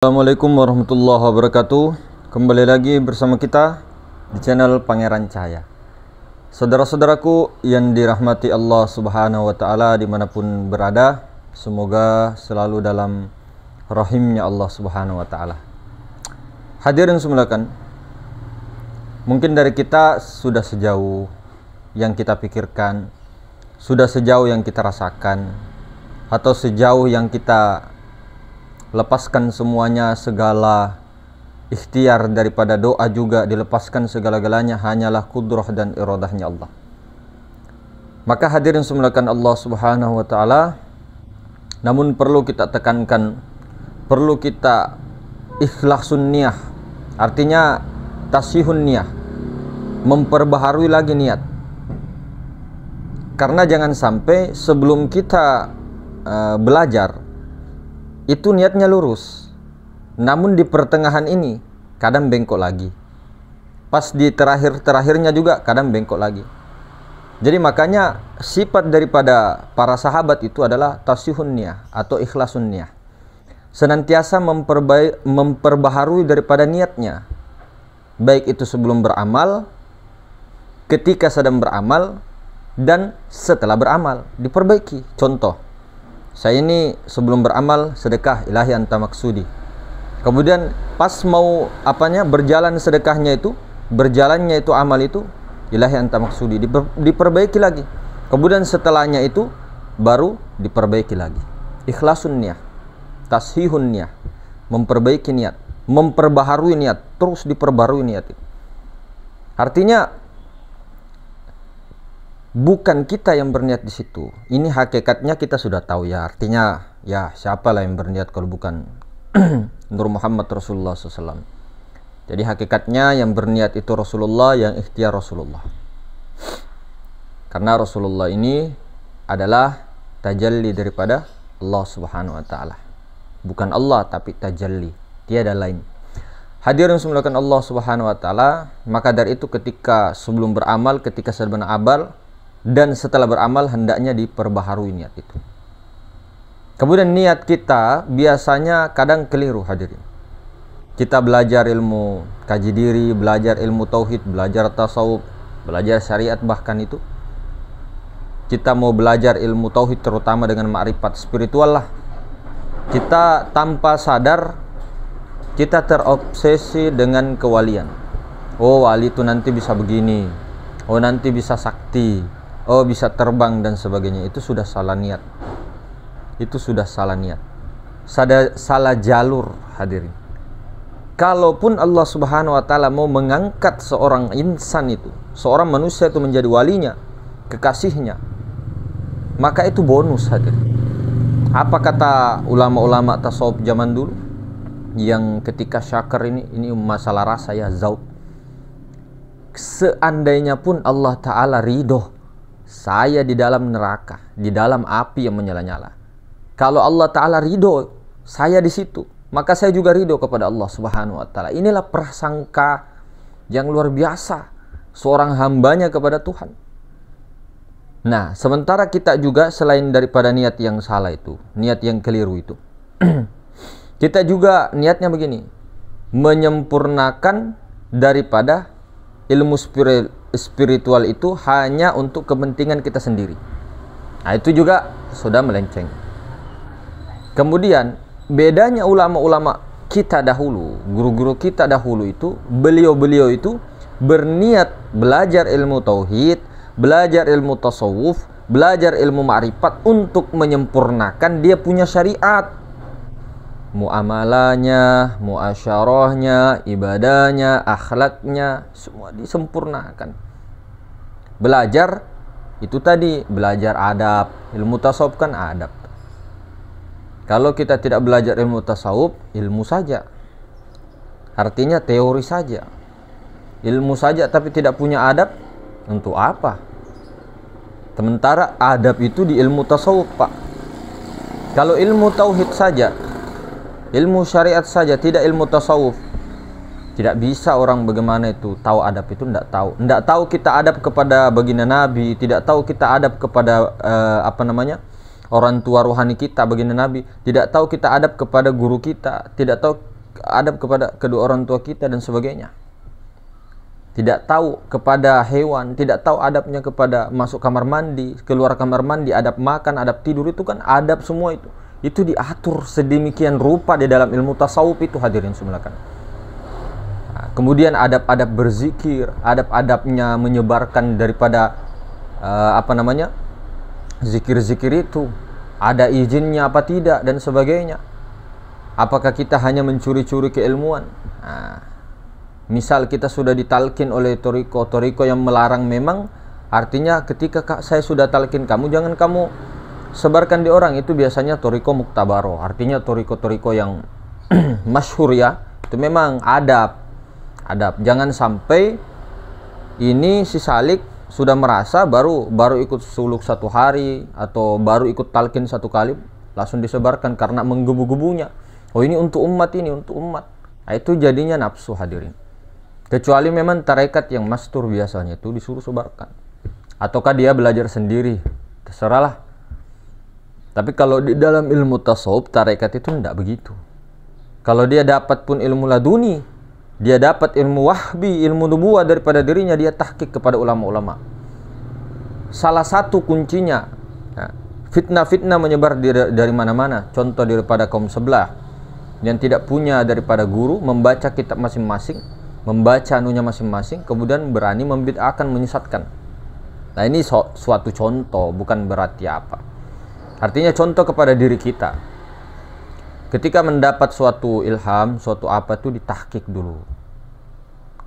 Assalamualaikum warahmatullahi wabarakatuh. Kembali lagi bersama kita di channel Pangeran Cahaya. Saudara-saudaraku yang dirahmati Allah Subhanahu wa Ta'ala dimanapun berada, semoga selalu dalam rahimnya Allah Subhanahu wa Ta'ala. Hadirin semulakan, mungkin dari kita sudah sejauh yang kita pikirkan, sudah sejauh yang kita rasakan, atau sejauh yang kita lepaskan semuanya, segala ikhtiar daripada doa juga dilepaskan segala-galanya hanyalah kudrah dan iradahnya Allah. Maka hadirin semulakan Allah Subhanahu wa Ta'ala, namun perlu kita tekankan, perlu kita ikhlasun niyah, artinya tasihun niyah, memperbaharui lagi niat. Karena jangan sampai sebelum kita belajar itu niatnya lurus, namun di pertengahan ini kadang bengkok lagi, pas di terakhirnya juga kadang bengkok lagi. Jadi makanya sifat daripada para sahabat itu adalah tasihun niyah atau ikhlasun niyah, senantiasa memperbaharui daripada niatnya, baik itu sebelum beramal, ketika sedang beramal, dan setelah beramal diperbaiki. Contoh, saya ini sebelum beramal sedekah, ilahi anta maksudi. Kemudian pas mau berjalan sedekahnya itu, berjalannya itu amal itu, ilahi anta maksudi, diperbaiki lagi. Kemudian setelahnya itu baru diperbaiki lagi. Ikhlasun niyah, tashihun niyah, memperbaiki niat, memperbaharui niat, terus diperbarui niat itu. Artinya bukan kita yang berniat di situ. Ini hakikatnya kita sudah tahu ya. Artinya ya siapalah yang berniat kalau bukan Nur Muhammad Rasulullah SAW. Jadi hakikatnya yang berniat itu Rasulullah, yang ikhtiar Rasulullah. Karena Rasulullah ini adalah tajalli daripada Allah Subhanahu wa Ta'ala. Bukan Allah tapi tajalli, tiada lain. Hadirin semulakan Allah Subhanahu wa Ta'ala, maka dari itu ketika sebelum beramal, ketika sedang beramal, dan setelah beramal hendaknya diperbaharui niat itu. Kemudian niat kita biasanya kadang keliru hadirin. Kita belajar ilmu kaji diri, belajar ilmu tauhid, belajar tasawuf, belajar syariat, bahkan itu kita mau belajar ilmu tauhid terutama dengan ma'rifat spiritual lah, kita tanpa sadar kita terobsesi dengan kewalian. Oh, wali itu nanti bisa begini, oh nanti bisa sakti, oh bisa terbang dan sebagainya. Itu sudah salah niat. Itu sudah salah niat. Salah jalur hadirin. Kalaupun Allah Subhanahu wa Ta'ala mau mengangkat seorang insan itu, seorang manusia itu menjadi walinya, kekasihnya, maka itu bonus hadirin. Apa kata ulama-ulama tasawuf zaman dulu yang ketika syakar ini masalah rasa ya, zauq. Seandainya pun Allah Ta'ala ridho saya di dalam neraka, di dalam api yang menyala-nyala, kalau Allah Ta'ala ridho saya di situ, maka saya juga ridho kepada Allah Subhanahu wa Ta'ala. Inilah prasangka yang luar biasa seorang hambanya kepada Tuhan. Nah, sementara kita juga selain daripada niat yang salah itu, niat yang keliru itu, kita juga niatnya begini, menyempurnakan daripada ilmu spiritual itu hanya untuk kepentingan kita sendiri. Nah, itu juga sudah melenceng. Kemudian bedanya ulama-ulama kita dahulu, guru-guru kita dahulu itu, beliau-beliau itu berniat belajar ilmu tauhid, belajar ilmu tasawuf, belajar ilmu ma'rifat untuk menyempurnakan dia punya syariat, muamalahnya, muasyarahnya, ibadahnya, akhlaknya, semua disempurnakan. Belajar itu tadi, belajar adab. Ilmu tasawuf kan adab. Kalau kita tidak belajar ilmu tasawuf, ilmu saja, artinya teori saja, ilmu saja tapi tidak punya adab, untuk apa? Sementara adab itu di ilmu tasawuf, Pak. Kalau ilmu tauhid saja, ilmu syariat saja, tidak ilmu tasawuf, tidak bisa orang bagaimana itu tahu adab itu, tidak tahu. Tidak tahu kita adab kepada baginda Nabi, tidak tahu kita adab kepada orang tua rohani kita, baginda Nabi, tidak tahu kita adab kepada guru kita, tidak tahu adab kepada kedua orang tua kita dan sebagainya. Tidak tahu kepada hewan, tidak tahu adabnya kepada masuk kamar mandi, keluar kamar mandi, adab makan, adab tidur, itu kan adab semua itu. Itu diatur sedemikian rupa di dalam ilmu tasawuf itu, hadirin semulakan. Nah, kemudian adab-adab berzikir, adab-adabnya menyebarkan daripada zikir-zikir itu, ada izinnya apa tidak dan sebagainya. Apakah kita hanya mencuri-curi keilmuan? Nah, misal kita sudah ditalkin oleh toriko yang melarang, memang artinya ketika saya sudah talkin kamu, jangan kamu sebarkan di orang. Itu biasanya toriko muktabaro, artinya toriko yang masyhur ya. Itu memang adab. Jangan sampai ini si salik sudah merasa baru ikut suluk 1 hari atau baru ikut talkin 1 kali langsung disebarkan karena menggebu-gebunya. Oh, ini untuk umat, ini untuk umat. Nah, itu jadinya nafsu, hadirin. Kecuali memang tarekat yang mastur biasanya itu disuruh sebarkan. Ataukah dia belajar sendiri, terserahlah. Tapi kalau di dalam ilmu tasawuf, tarekat itu tidak begitu. Kalau dia dapat pun ilmu laduni, dia dapat ilmu wahbi, ilmu nubuwah daripada dirinya, dia tahqiq kepada ulama-ulama. Salah satu kuncinya, fitnah-fitnah menyebar dari mana-mana. Contoh daripada kaum sebelah yang tidak punya daripada guru, membaca kitab masing-masing, membaca anunya masing-masing, kemudian berani membid'ahkan, menyesatkan. Nah, ini suatu contoh, bukan berarti apa. Artinya contoh kepada diri kita. Ketika mendapat suatu ilham, suatu apa itu ditahqiq dulu.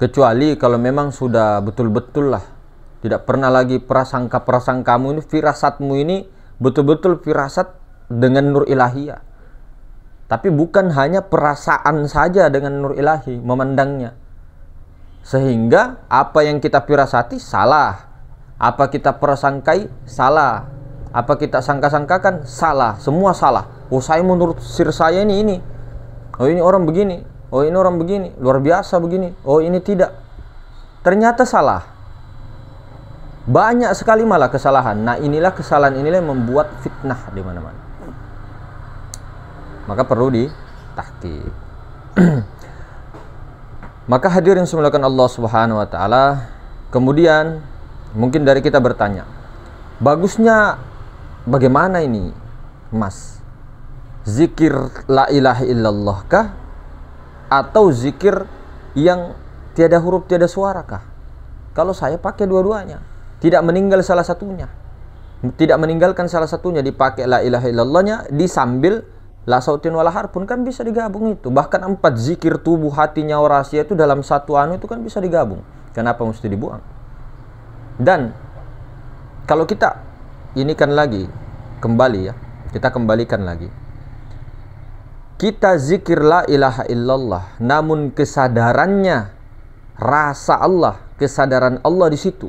Kecuali kalau memang sudah betul-betul lah, tidak pernah lagi prasangka-prasangkamu ini, firasatmu ini betul-betul firasat dengan nur ilahiyah. Tapi bukan hanya perasaan saja dengan nur ilahi memandangnya. Sehingga apa yang kita firasati salah, apa kita prasangkai salah, apa kita sangka-sangkakan salah, semua salah. Oh, saya menurut sir saya ini. Oh, ini orang begini. Oh, ini orang begini, luar biasa begini. Oh, ini tidak. Ternyata salah. Banyak sekali malah kesalahan. Nah, inilah kesalahan inilah yang membuat fitnah di mana-mana. Maka perlu ditahqiq. Maka hadirin semulakan Allah Subhanahu wa taala, kemudian mungkin dari kita bertanya, bagusnya bagaimana ini, Mas? Zikir la ilaha illallah kah? Atau zikir yang tiada huruf, tiada suara kah? Kalau saya pakai dua-duanya, tidak meninggal salah satunya. Tidak meninggalkan salah satunya, dipakai la ilaha illallahnya, disambil la sautin wala harfun, kan bisa digabung itu. Bahkan 4 zikir tubuh, hati, nyawa, rahasia itu dalam satu anu itu kan bisa digabung. Kenapa mesti dibuang? Dan kalau kita ini kan lagi kembali ya, kita kembalikan lagi. Kita zikir la ilaha illallah, namun kesadarannya rasa Allah, kesadaran Allah di situ,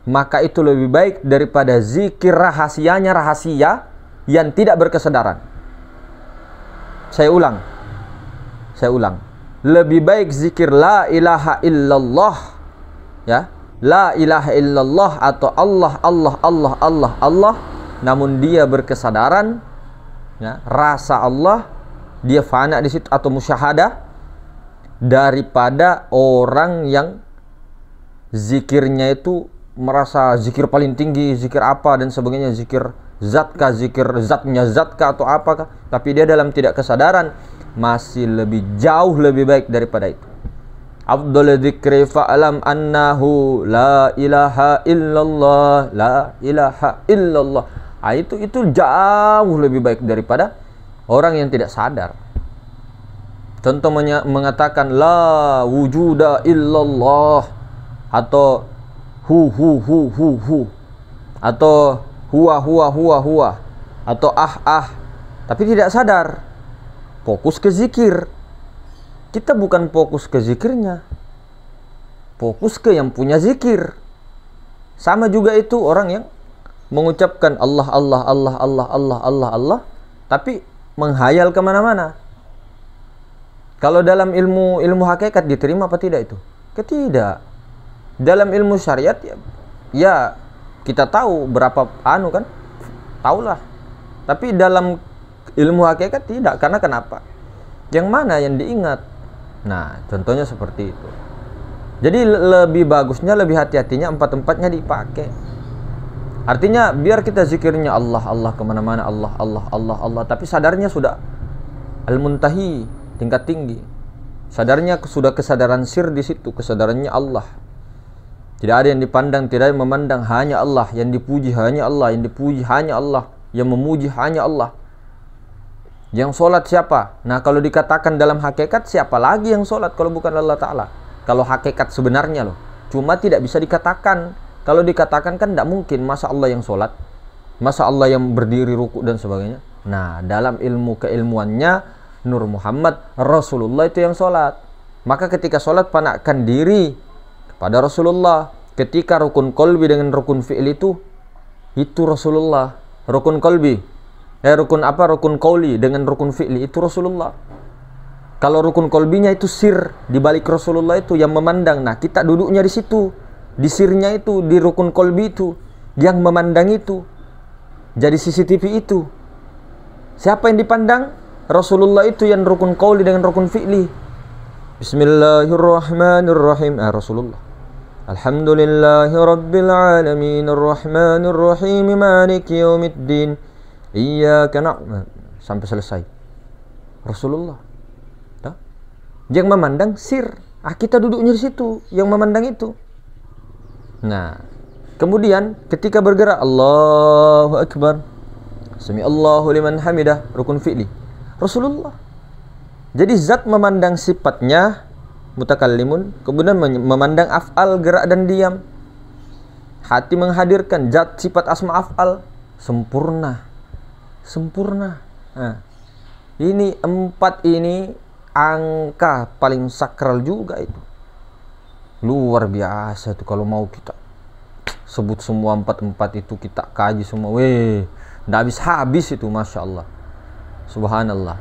maka itu lebih baik daripada zikir rahasianya rahasia yang tidak berkesadaran. Saya ulang. Lebih baik zikir la ilaha illallah, ya, la ilaha illallah atau Allah, namun dia berkesadaran, ya, rasa Allah, dia fana di situ atau musyahadah, daripada orang yang zikirnya itu merasa zikir paling tinggi, zikir apa dan sebagainya, zikir zatkah, zikir zatnya zatkah atau apakah, tapi dia dalam tidak kesadaran, masih jauh lebih baik daripada itu. Afdal dzikri fa'lam annahu la ilaha illallah, la ilaha illallah. Itu jauh lebih baik daripada orang yang tidak sadar. Contoh mengatakan la wujuda illallah, atau hu, atau huwa, atau tapi tidak sadar, fokus ke zikir. Kita bukan fokus ke zikirnya, fokus ke yang punya zikir. Sama juga itu orang yang mengucapkan Allah, tapi menghayal kemana-mana. Kalau dalam ilmu hakikat diterima apa tidak itu? Tidak. Dalam ilmu syariat ya kita tahu berapa anu kan, tahulah. Tapi dalam ilmu hakikat tidak. Karena kenapa? Yang mana yang diingat? Nah, contohnya seperti itu. Jadi lebih bagusnya, lebih hati-hatinya empat-empatnya dipakai. Artinya biar kita zikirnya Allah, Allah kemana-mana, Allah, Allah, Allah, Allah. Tapi sadarnya sudah al-muntahi, tingkat tinggi. Sadarnya sudah kesadaran sir di situ, kesadarannya Allah. Tidak ada yang dipandang, tidak ada yang memandang, hanya Allah. Yang dipuji hanya Allah, yang dipuji hanya Allah, yang memuji hanya Allah. Yang sholat siapa? Nah, kalau dikatakan dalam hakikat, siapa lagi yang sholat kalau bukan Allah Ta'ala? Kalau hakikat sebenarnya loh. Cuma tidak bisa dikatakan. Kalau dikatakan kan tidak mungkin. Masa Allah yang sholat? Masa Allah yang berdiri ruku dan sebagainya? Nah, dalam ilmu keilmuannya, Nur Muhammad Rasulullah itu yang sholat. Maka ketika sholat, panakkan diri kepada Rasulullah. Ketika rukun kolbi dengan rukun fi'il itu Rasulullah. Rukun kolbi, rukun qauli dengan rukun fi'li itu Rasulullah. Kalau rukun kolbinya itu sir, di balik Rasulullah itu yang memandang. Nah, kita duduknya di situ, di sirnya itu, di rukun kolbi itu, yang memandang itu. Jadi CCTV itu. Siapa yang dipandang? Rasulullah itu yang rukun qauli dengan rukun fi'li. Bismillahirrahmanirrahim. Rasulullah. Alhamdulillahi rabbil alamin, arrahmanir rahim, maliki yaumiddin, iyyaka na'budu, sampai selesai. Rasulullah. Yang memandang sir. Kita duduknya di situ, yang memandang itu. Nah, kemudian ketika bergerak, Allahu Akbar, Sami Allahu liman hamidah, rukun fi'li Rasulullah. Jadi zat memandang sifatnya mutakallimun, kemudian memandang af'al, gerak dan diam. Hati menghadirkan zat sifat asma af'al, sempurna. Sempurna. Nah, ini empat ini angka paling sakral juga itu. Luar biasa itu kalau mau kita sebut semua empat-empat itu, kita kaji semua. Nggak habis-habis itu, Masya Allah. Subhanallah.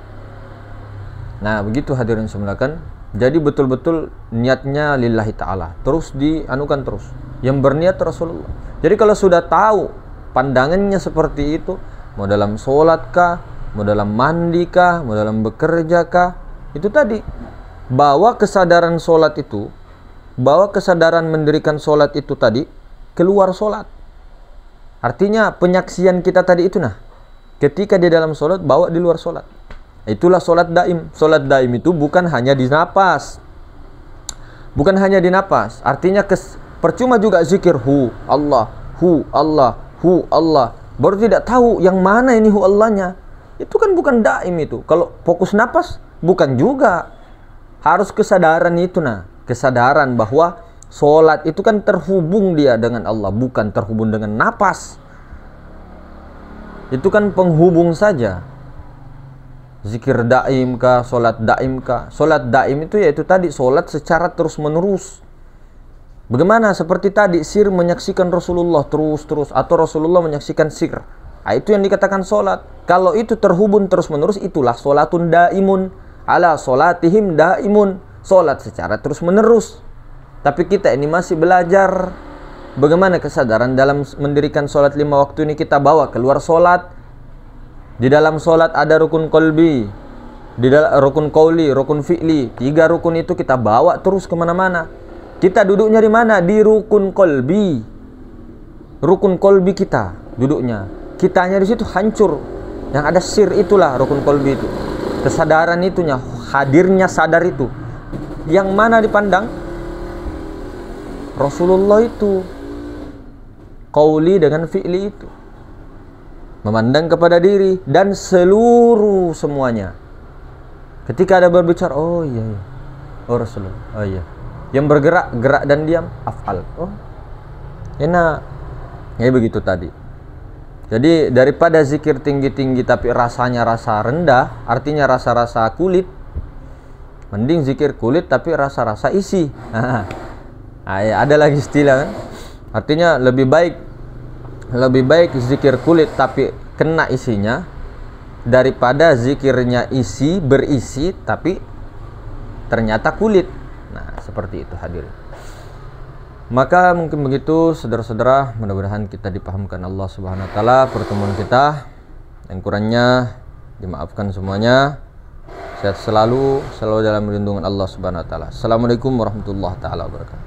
Nah, begitu hadirin semulakan. Jadi betul-betul niatnya lillahi ta'ala. Terus dianukan terus. Yang berniat Rasulullah. Jadi kalau sudah tahu pandangannya seperti itu, mau dalam sholat kah, mau dalam mandi kah, mau dalam bekerja kah, itu tadi, bawa kesadaran sholat itu, bawa kesadaran mendirikan sholat itu tadi keluar sholat. Artinya penyaksian kita tadi itu, nah, ketika di dalam sholat, bawa di luar sholat. Itulah sholat daim. Sholat daim itu bukan hanya di napas. Bukan hanya di napas. Artinya percuma juga zikir hu Allah, hu Allah, hu Allah. Baru tidak tahu yang mana ini hu Allahnya. Itu kan bukan daim itu. Kalau fokus napas, bukan juga. Harus kesadaran itu, nah. Kesadaran bahwa sholat itu kan terhubung dia dengan Allah, bukan terhubung dengan napas. Itu kan penghubung saja. Zikir daim kah, sholat daim kah? Sholat daim itu yaitu tadi, sholat secara terus menerus. Bagaimana? Seperti tadi, sir menyaksikan Rasulullah terus-terus, atau Rasulullah menyaksikan sir. Nah, itu yang dikatakan sholat. Kalau itu terhubung terus menerus, itulah sholatun daimun. Ala sholatihim daimun. Sholat secara terus menerus. Tapi kita ini masih belajar bagaimana kesadaran dalam mendirikan sholat 5 waktu ini kita bawa keluar sholat. Di dalam sholat ada rukun kolbi, di dalam rukun qauli, rukun fi'li. 3 rukun itu kita bawa terus kemana-mana. Kita duduknya di mana? Di rukun kolbi. Rukun kolbi kita duduknya. Kitanya di situ hancur. Yang ada sir itulah rukun kolbi itu. Kesadaran itunya, hadirnya sadar itu. Yang mana dipandang? Rasulullah itu. Qauli dengan fi'li itu. Memandang kepada diri dan seluruh semuanya. Ketika ada berbicara, oh iya, iya. Oh Rasulullah, oh iya. Yang bergerak, gerak dan diam, af'al. Oh, enak. Ya begitu tadi. Jadi daripada zikir tinggi-tinggi tapi rasanya rasa rendah, artinya rasa-rasa kulit, mending zikir kulit tapi rasa-rasa isi. Ya, ada lagi istilah kan? Artinya lebih baik zikir kulit tapi kena isinya daripada zikirnya berisi tapi ternyata kulit. Nah, seperti itu hadirin. Maka mungkin begitu saudara-saudara, mudah-mudahan kita dipahamkan Allah Subhanahu wa taala pertemuan kita. Yang kurangnya dimaafkan semuanya. Sehat selalu dalam lindungan Allah Subhanahu wa taala. Assalamualaikum warahmatullahi taala wabarakatuh.